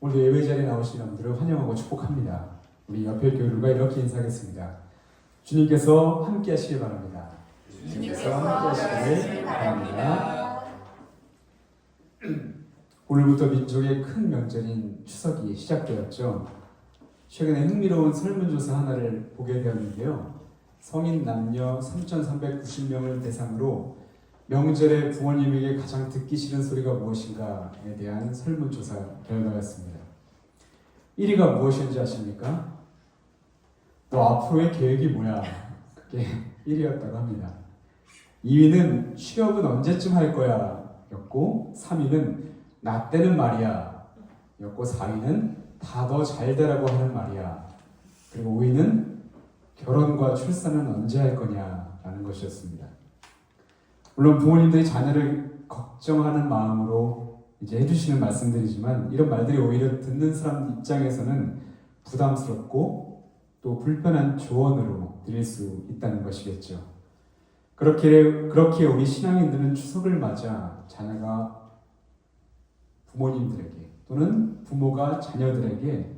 오늘 예배 자리에 나오신 여러분들을 환영하고 축복합니다. 우리 옆에 교회들과 이렇게 인사하겠습니다. 주님께서 함께 하시길 바랍니다. 주님께서 함께 하시길 바랍니다. 오늘부터 민족의 큰 명절인 추석이 시작되었죠. 최근에 흥미로운 설문조사 하나를 보게 되었는데요. 성인 남녀 3,390명을 대상으로 명절에 부모님에게 가장 듣기 싫은 소리가 무엇인가에 대한 설문조사 결과였습니다. 1위가 무엇인지 아십니까? 너 앞으로의 계획이 뭐야? 그게 1위였다고 합니다. 2위는 취업은 언제쯤 할 거야? 였고 3위는 나 때는 말이야 였고 4위는 다 더 잘 되라고 하는 말이야. 그리고 5위는 결혼과 출산은 언제 할 거냐 라는 것이었습니다. 물론 부모님들이 자녀를 걱정하는 마음으로 이제 해주시는 말씀들이지만 이런 말들이 오히려 듣는 사람 입장에서는 부담스럽고 또 불편한 조언으로 들릴 수 있다는 것이겠죠. 그렇게 우리 신앙인들은 추석을 맞아 자녀가 부모님들에게 또는 부모가 자녀들에게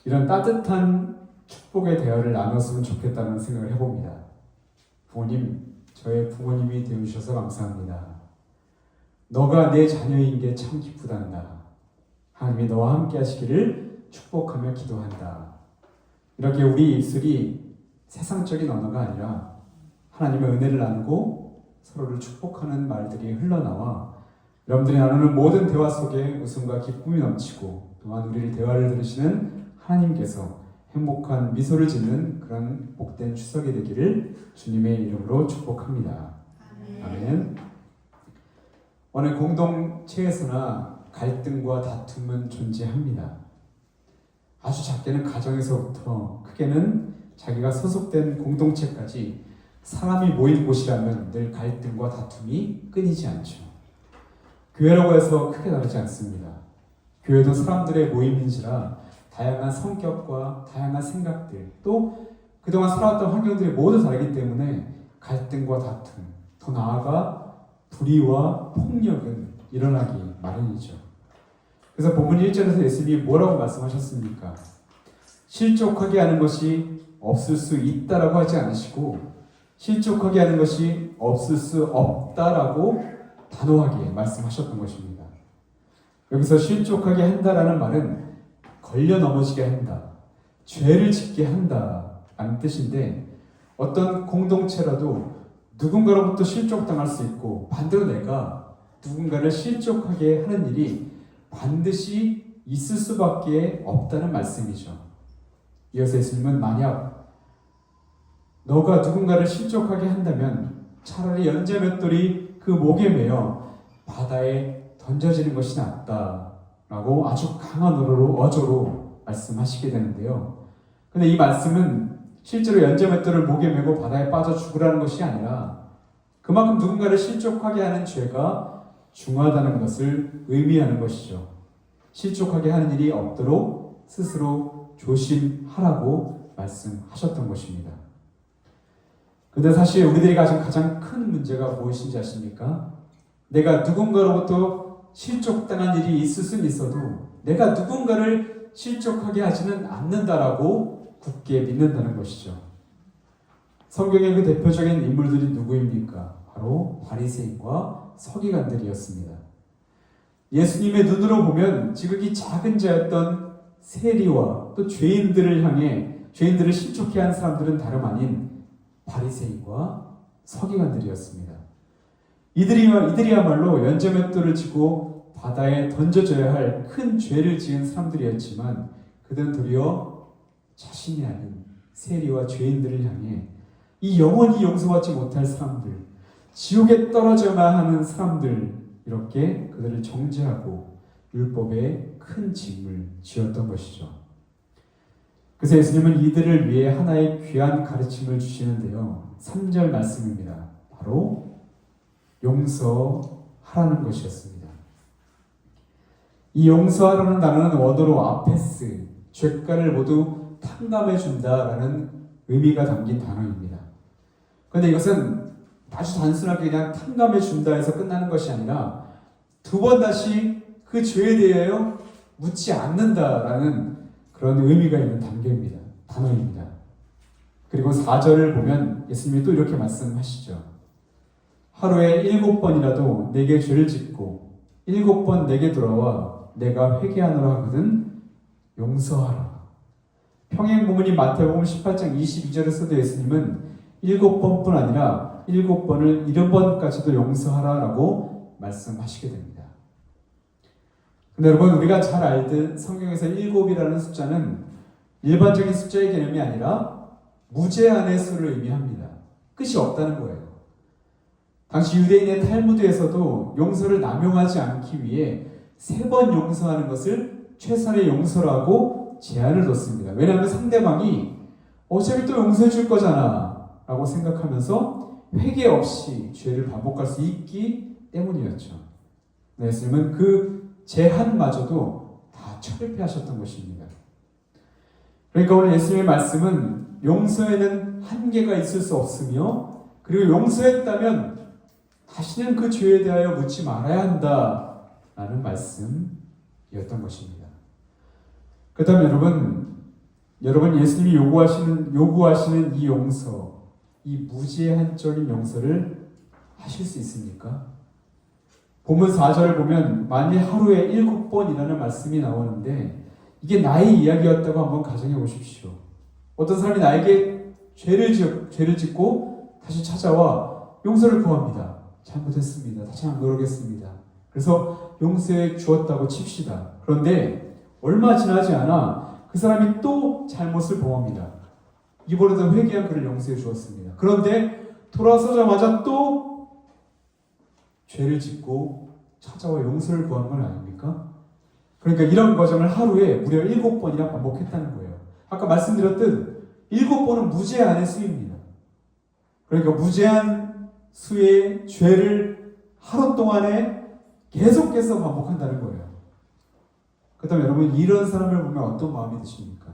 이런 따뜻한 축복의 대화를 나눴으면 좋겠다는 생각을 해봅니다. 부모님, 저의 부모님이 되어주셔서 감사합니다. 너가 내 자녀인 게 참 기쁘단다. 하나님이 너와 함께 하시기를 축복하며 기도한다. 이렇게 우리 입술이 세상적인 언어가 아니라 하나님의 은혜를 나누고 서로를 축복하는 말들이 흘러나와 여러분들이 나누는 모든 대화 속에 웃음과 기쁨이 넘치고 또한 우리를 대화를 들으시는 하나님께서 행복한 미소를 짓는 그런 복된 추석이 되기를 주님의 이름으로 축복합니다. 아멘. 어느 공동체에서나 갈등과 다툼은 존재합니다. 아주 작게는 가정에서부터 크게는 자기가 소속된 공동체까지 사람이 모인 곳이라면 늘 갈등과 다툼이 끊이지 않죠. 교회라고 해서 크게 다르지 않습니다. 교회도 사람들의 모임인지라 다양한 성격과 다양한 생각들 또 그동안 살아왔던 환경들이 모두 다르기 때문에 갈등과 다툼 더 나아가 불의와 폭력은 일어나기 마련이죠. 그래서 본문 1절에서 예수님이 뭐라고 말씀하셨습니까? 실족하게 하는 것이 없을 수 있다라고 하지 않으시고 실족하게 하는 것이 없을 수 없다라고 단호하게 말씀하셨던 것입니다. 여기서 실족하게 한다라는 말은 걸려 넘어지게 한다, 죄를 짓게 한다 라는 뜻인데 어떤 공동체라도 누군가로부터 실족당할 수 있고 반대로 내가 누군가를 실족하게 하는 일이 반드시 있을 수밖에 없다는 말씀이죠. 이어서 예수님은 만약 너가 누군가를 실족하게 한다면 차라리 연자맷돌이 그 목에 매어 바다에 던져지는 것이 낫다 라고 아주 강한 어조로 말씀하시게 되는데요. 근데 이 말씀은 실제로 연자맷돌을 목에 메고 바다에 빠져 죽으라는 것이 아니라 그만큼 누군가를 실족하게 하는 죄가 중하다는 것을 의미하는 것이죠. 실족하게 하는 일이 없도록 스스로 조심하라고 말씀하셨던 것입니다. 근데 사실 우리들이 가진 가장 큰 문제가 무엇인지 아십니까? 내가 누군가로부터 실족당한 일이 있을 수는 있어도 내가 누군가를 실족하게 하지는 않는다라고 굳게 믿는다는 것이죠. 성경의 그 대표적인 인물들이 누구입니까? 바로 바리새인과 서기관들이었습니다. 예수님의 눈으로 보면 지극히 작은 자였던 세리와 또 죄인들을 실족해 한 사람들은 다름 아닌 바리새인과 서기관들이었습니다. 이들이야말로 연자맷돌을 쥐고 바다에 던져져야 할 큰 죄를 지은 사람들이었지만 그들은 도리어 자신이 아닌 세리와 죄인들을 향해 이 영원히 용서받지 못할 사람들, 지옥에 떨어져만 하는 사람들 이렇게 그들을 정죄하고 율법에 큰 짐을 지었던 것이죠. 그래서 예수님은 이들을 위해 하나의 귀한 가르침을 주시는데요. 3절 말씀입니다. 바로 용서하라는 것이었습니다. 이 용서하라는 단어는 원어로 아페스, 죄가를 모두 탕감해준다라는 의미가 담긴 단어입니다. 그런데 이것은 아주 단순하게 그냥 탕감해준다 해서 끝나는 것이 아니라 두 번 다시 그 죄에 대하여 묻지 않는다라는 그런 의미가 있는 단어입니다. 그리고 4절을 보면 예수님이 또 이렇게 말씀하시죠. 하루에 7번이라도 내게 죄를 짓고 7번 내게 돌아와 내가 회개하노라 하거든 용서하라. 평행 본문인 마태복음 18장 22절에서도 예수님은 7번뿐 아니라 7번을 70번까지도 용서하라라고 말씀하시게 됩니다. 근데 여러분, 우리가 잘 알듯 성경에서 7이라는 숫자는 일반적인 숫자의 개념이 아니라 무제한의 수를 의미합니다. 끝이 없다는 거예요. 당시 유대인의 탈무드에서도 용서를 남용하지 않기 위해 3번 용서하는 것을 최선의 용서라고 제한을 뒀습니다. 왜냐하면 상대방이 어차피 또 용서해 줄 거잖아 라고 생각하면서 회개 없이 죄를 반복할 수 있기 때문이었죠. 예수님은 그 제한마저도 다 철폐하셨던 것입니다. 그러니까 오늘 예수님의 말씀은 용서에는 한계가 있을 수 없으며, 그리고 용서했다면 다시는 그 죄에 대하여 묻지 말아야 한다라는 말씀이었던 것입니다. 그렇다면 여러분 예수님이 요구하시는 이 용서, 이 무제한적인 용서를 하실 수 있습니까? 본문 4절을 보면 만일 하루에 7번이라는 말씀이 나오는데, 이게 나의 이야기였다고 한번 가정해 보십시오. 어떤 사람이 나에게 죄를 짓고 다시 찾아와 용서를 구합니다. 잘못했습니다. 다시 안 그러겠습니다. 그래서 용서해 주었다고 칩시다. 그런데 얼마 지나지 않아 그 사람이 또 잘못을 범합니다. 이번에도 회개한 그를 용서해 주었습니다. 그런데 돌아서자마자 또 죄를 짓고 찾아와 용서를 구한 건 아닙니까? 그러니까 이런 과정을 하루에 무려 7번이나 반복했다는 거예요. 아까 말씀드렸듯 7번은 무제한의 수입니다. 그러니까 무제한 수의 죄를 하루 동안에 계속해서 반복한다는 거예요. 그렇다면 여러분, 이런 사람을 보면 어떤 마음이 드십니까?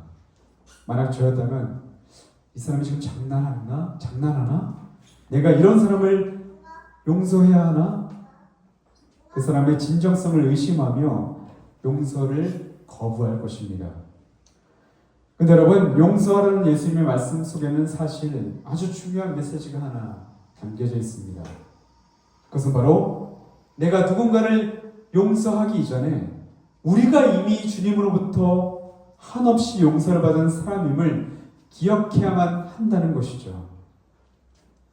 만약 저였다면 이 사람이 지금 장난하나? 내가 이런 사람을 용서해야 하나? 그 사람의 진정성을 의심하며 용서를 거부할 것입니다. 근데 여러분, 용서하라는 예수님의 말씀 속에는 사실 아주 중요한 메시지가 하나 담겨져 있습니다. 그것은 바로 내가 누군가를 용서하기 이전에 우리가 이미 주님으로부터 한없이 용서를 받은 사람임을 기억해야만 한다는 것이죠.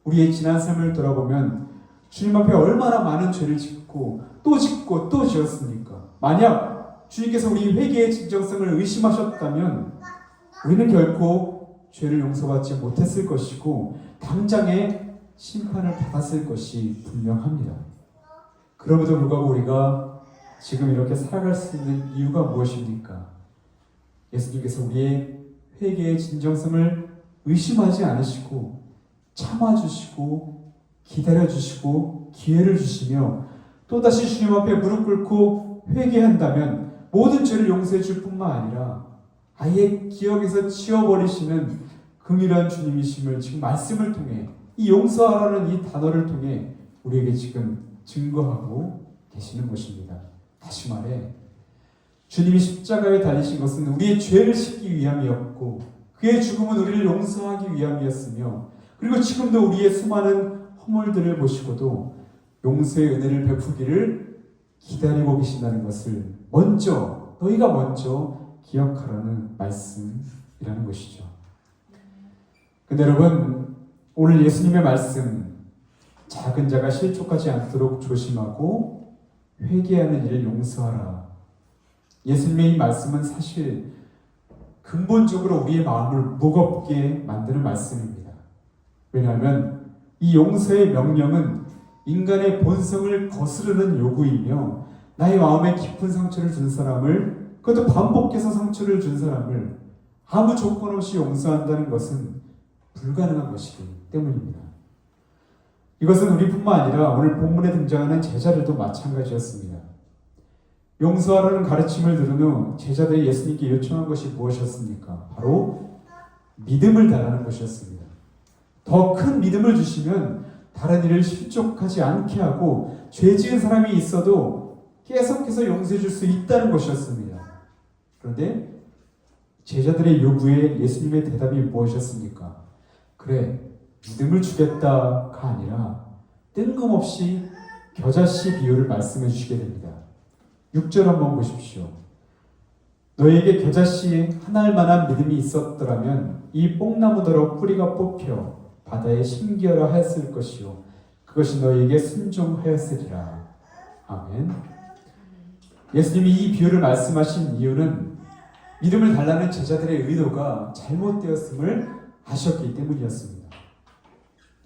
우리의 지난 삶을 돌아보면 주님 앞에 얼마나 많은 죄를 짓고 또 지었습니까? 만약 주님께서 우리 회개의 진정성을 의심하셨다면 우리는 결코 죄를 용서받지 못했을 것이고 당장의 심판을 받았을 것이 분명합니다. 그럼에도 불구하고 우리가 지금 이렇게 살아갈 수 있는 이유가 무엇입니까? 예수님께서 우리의 회개의 진정성을 의심하지 않으시고 참아주시고 기다려주시고 기회를 주시며 또다시 주님 앞에 무릎 꿇고 회개한다면 모든 죄를 용서해 줄 뿐만 아니라 아예 기억에서 지워버리시는 긍휼한 주님이심을 지금 말씀을 통해, 이 용서하라는 이 단어를 통해 우리에게 지금 증거하고 계시는 것입니다. 다시 말해, 주님이 십자가에 달리신 것은 우리의 죄를 씻기 위함이었고 그의 죽음은 우리를 용서하기 위함이었으며, 그리고 지금도 우리의 수많은 허물들을 보시고도 용서의 은혜를 베푸기를 기다리고 계신다는 것을 너희가 먼저 기억하라는 말씀이라는 것이죠. 근데 여러분, 오늘 예수님의 말씀, 작은 자가 실족하지 않도록 조심하고 회개하는 일을 용서하라. 예수님의 이 말씀은 사실 근본적으로 우리의 마음을 무겁게 만드는 말씀입니다. 왜냐하면 이 용서의 명령은 인간의 본성을 거스르는 요구이며, 나의 마음에 깊은 상처를 준 사람을, 그것도 반복해서 상처를 준 사람을 아무 조건 없이 용서한다는 것은 불가능한 것이기 때문입니다. 이것은 우리뿐만 아니라 오늘 본문에 등장하는 제자들도 마찬가지였습니다. 용서하라는 가르침을 들은 후 제자들이 예수님께 요청한 것이 무엇이었습니까? 바로 믿음을 달라는 것이었습니다. 더 큰 믿음을 주시면 다른 일을 실족하지 않게 하고 죄 지은 사람이 있어도 계속해서 용서해 줄 수 있다는 것이었습니다. 그런데 제자들의 요구에 예수님의 대답이 무엇이었습니까? 그래, 믿음을 주겠다가 아니라 뜬금없이 겨자씨 비유를 말씀해 주시게 됩니다. 6절 한번 보십시오. 너에게 겨자씨 하나일 만한 믿음이 있었더라면 이 뽕나무더러 뿌리가 뽑혀 바다에 심기어라 하였을 것이요 그것이 너에게 순종하였으리라. 아멘. 예수님이 이 비유를 말씀하신 이유는 믿음을 달라는 제자들의 의도가 잘못되었음을 아셨기 때문이었습니다.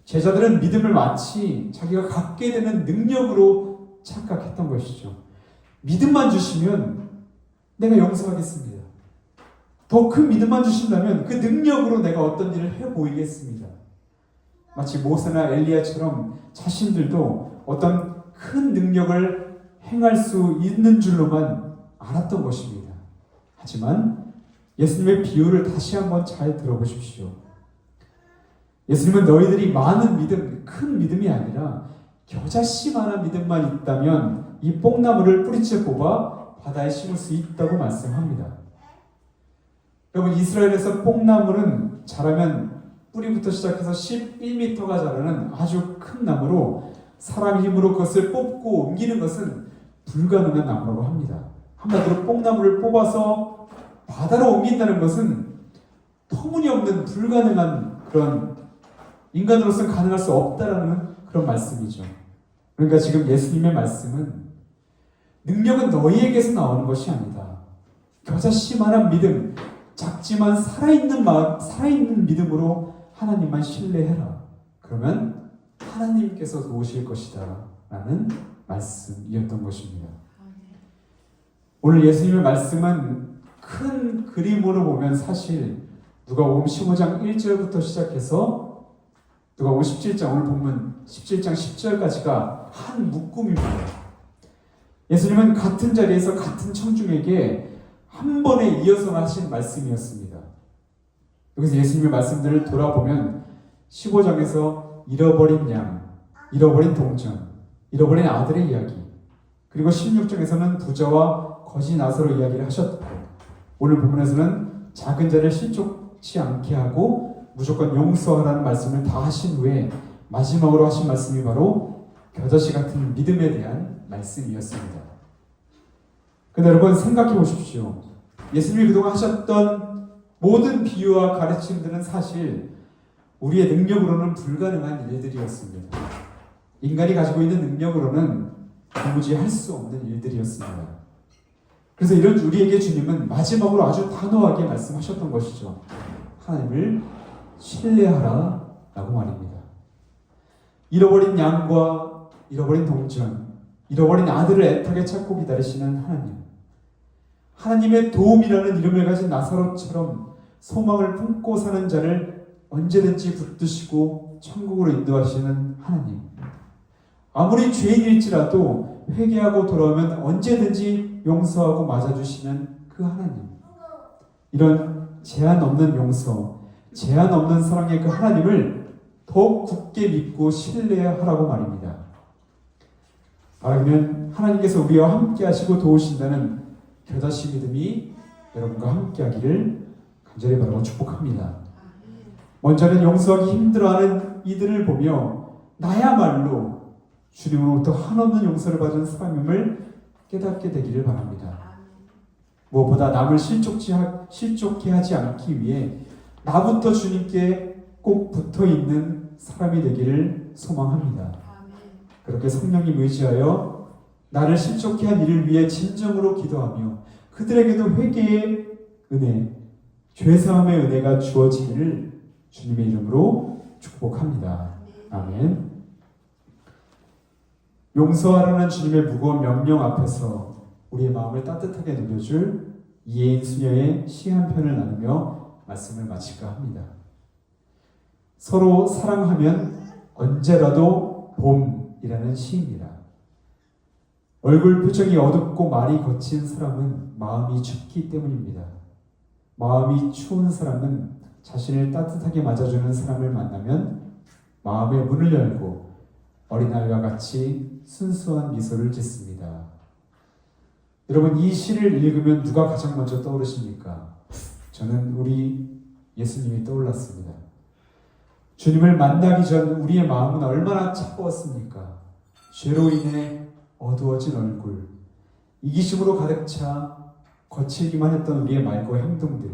제자들은 믿음을 마치 자기가 갖게 되는 능력으로 착각했던 것이죠. 믿음만 주시면 내가 용서하겠습니다. 더 큰 믿음만 주신다면 그 능력으로 내가 어떤 일을 해 보이겠습니다. 마치 모세나 엘리야처럼 자신들도 어떤 큰 능력을 행할 수 있는 줄로만 알았던 것입니다. 하지만 예수님의 비유를 다시 한번 잘 들어보십시오. 예수님은 너희들이 많은 믿음, 큰 믿음이 아니라 겨자씨만한 믿음만 있다면 이 뽕나무를 뿌리째 뽑아 바다에 심을 수 있다고 말씀합니다. 여러분, 이스라엘에서 뽕나무는 자라면 뿌리부터 시작해서 11m가 자라는 아주 큰 나무로 사람 힘으로 그것을 뽑고 옮기는 것은 불가능한 나무라고 합니다. 한마디로 뽕나무를 뽑아서 바다로 옮긴다는 것은 터무니없는 불가능한 그런 인간으로서는 가능할 수 없다라는 그런 말씀이죠. 그러니까 지금 예수님의 말씀은 능력은 너희에게서 나오는 것이 아니다. 겨자씨만한 믿음, 작지만 살아있는 믿음으로 하나님만 신뢰해라. 그러면 하나님께서 도우실 것이다 라는 말씀이었던 것입니다. 오늘 예수님의 말씀은 큰 그림으로 보면 사실 누가복음 15장 1절부터 시작해서 누가복음 17장, 오늘 보면 17장 10절까지가 한 묶음입니다. 예수님은 같은 자리에서 같은 청중에게 한 번에 이어서 하신 말씀이었습니다. 여기서 예수님의 말씀들을 돌아보면 15장에서 잃어버린 양, 잃어버린 동전, 잃어버린 아들의 이야기, 그리고 16장에서는 부자와 거지 나사로 이야기를 하셨고, 오늘 본문에서는 작은 자를 실족치 않게 하고 무조건 용서하라는 말씀을 다 하신 후에 마지막으로 하신 말씀이 바로 겨자씨 같은 믿음에 대한 말씀이었습니다. 근데 여러분 생각해 보십시오. 예수님이 그동안 하셨던 모든 비유와 가르침들은 사실 우리의 능력으로는 불가능한 일들이었습니다. 인간이 가지고 있는 능력으로는 도무지 할 수 없는 일들이었습니다. 그래서 이런 우리에게 주님은 마지막으로 아주 단호하게 말씀하셨던 것이죠. 하나님을 신뢰하라 라고 말입니다. 잃어버린 양과 잃어버린 동전, 잃어버린 아들을 애타게 찾고 기다리시는 하나님, 하나님의 도움이라는 이름을 가진 나사로처럼 소망을 품고 사는 자를 언제든지 붙드시고 천국으로 인도하시는 하나님, 아무리 죄인일지라도 회개하고 돌아오면 언제든지 용서하고 맞아주시는 그 하나님, 이런 제한 없는 용서, 제한 없는 사랑의 그 하나님을 더욱 굳게 믿고 신뢰하라고 말입니다. 바라면 하나님께서 우리와 함께 하시고 도우신다는 겨자씨 믿음이 여러분과 함께 하기를 간절히 바라고 축복합니다. 먼저는 용서하기 힘들어하는 이들을 보며 나야말로 주님으로부터 한없는 용서를 받은 사람임을 깨닫게 되기를 바랍니다. 무엇보다 남을 실족해 하지 않기 위해 나부터 주님께 꼭 붙어있는 사람이 되기를 소망합니다. 그렇게 성령님 의지하여 나를 실족해 한 이를 위해 진정으로 기도하며 그들에게도 회개의 은혜, 죄사함의 은혜가 주어지기를 주님의 이름으로 축복합니다. 아멘. 용서하라는 주님의 무거운 명령 앞에서 우리의 마음을 따뜻하게 누려줄 이혜인 수녀의 시 한 편을 나누며 말씀을 마칠까 합니다. 서로 사랑하면 언제라도 봄이라는 시입니다. 얼굴 표정이 어둡고 말이 거친 사람은 마음이 춥기 때문입니다. 마음이 추운 사람은 자신을 따뜻하게 맞아주는 사람을 만나면 마음의 문을 열고 어린아이와 같이 순수한 미소를 짓습니다. 여러분, 이 시를 읽으면 누가 가장 먼저 떠오르십니까? 저는 우리 예수님이 떠올랐습니다. 주님을 만나기 전 우리의 마음은 얼마나 차가웠습니까? 죄로 인해 어두워진 얼굴, 이기심으로 가득 차 거칠기만 했던 우리의 말과 행동들,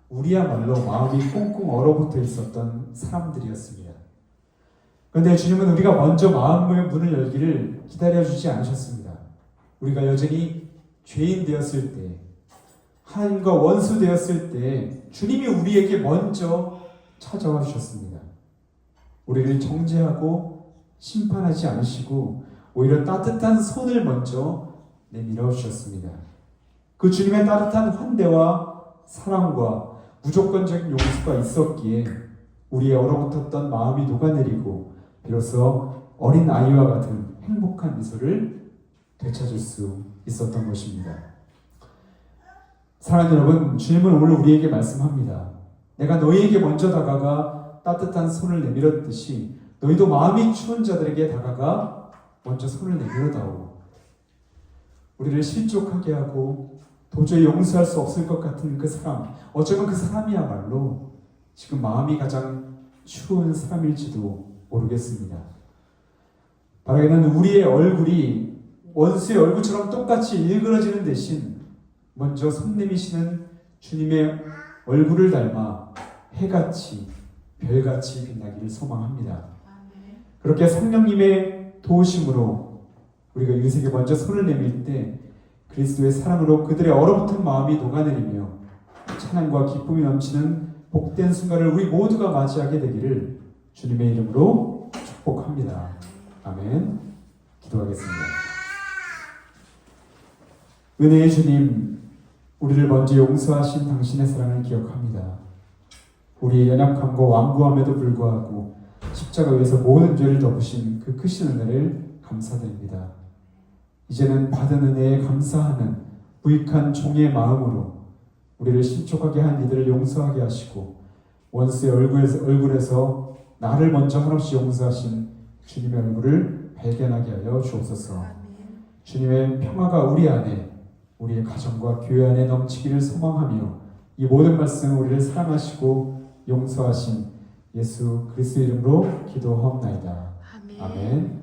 우리야말로 마음이 꽁꽁 얼어붙어 있었던 사람들이었습니다. 그런데 주님은 우리가 먼저 마음의 문을 열기를 기다려주지 않으셨습니다. 우리가 여전히 죄인 되었을 때, 하나님과 원수 되었을 때 주님이 우리에게 먼저 찾아와 주셨습니다. 우리를 정죄하고 심판하지 않으시고 오히려 따뜻한 손을 먼저 내밀어 주셨습니다. 그 주님의 따뜻한 환대와 사랑과 무조건적인 용서가 있었기에 우리의 얼어붙었던 마음이 녹아내리고 비로소 어린 아이와 같은 행복한 미소를 되찾을 수 있었던 것입니다. 사랑하는 여러분, 주님은 오늘 우리에게 말씀합니다. 내가 너희에게 먼저 다가가 따뜻한 손을 내밀었듯이 너희도 마음이 추운 자들에게 다가가 먼저 손을 내밀어다오. 우리를 실족하게 하고 도저히 용서할 수 없을 것 같은 그 사람, 어쩌면 그 사람이야말로 지금 마음이 가장 추운 사람일지도 모르겠습니다. 바라기는 우리의 얼굴이 원수의 얼굴처럼 똑같이 일그러지는 대신 먼저 손 내미시는 주님의 얼굴을 닮아 해같이 별같이 빛나기를 소망합니다. 그렇게 성령님의 도우심으로 우리가 이웃에게 먼저 손을 내밀 때 그리스도의 사랑으로 그들의 얼어붙은 마음이 녹아내리며 찬양과 기쁨이 넘치는 복된 순간을 우리 모두가 맞이하게 되기를 주님의 이름으로 축복합니다. 아멘. 기도하겠습니다. 은혜의 주님, 우리를 먼저 용서하신 당신의 사랑을 기억합니다. 우리의 연약함과 완고함에도 불구하고 십자가 위에서 모든 죄를 덮으신 그 크신 은혜를 감사드립니다. 이제는 받은 은혜에 감사하는 부익한 종의 마음으로 우리를 신촉하게 한 이들을 용서하게 하시고 원수의 얼굴에서 나를 먼저 한없이 용서하신 주님의 얼굴을 발견하게 하여 주옵소서. 주님의 평화가 우리 안에, 우리의 가정과 교회 안에 넘치기를 소망하며 이 모든 말씀 우리를 사랑하시고 용서하신 예수 그리스도 이름으로 기도하옵나이다. 아멘.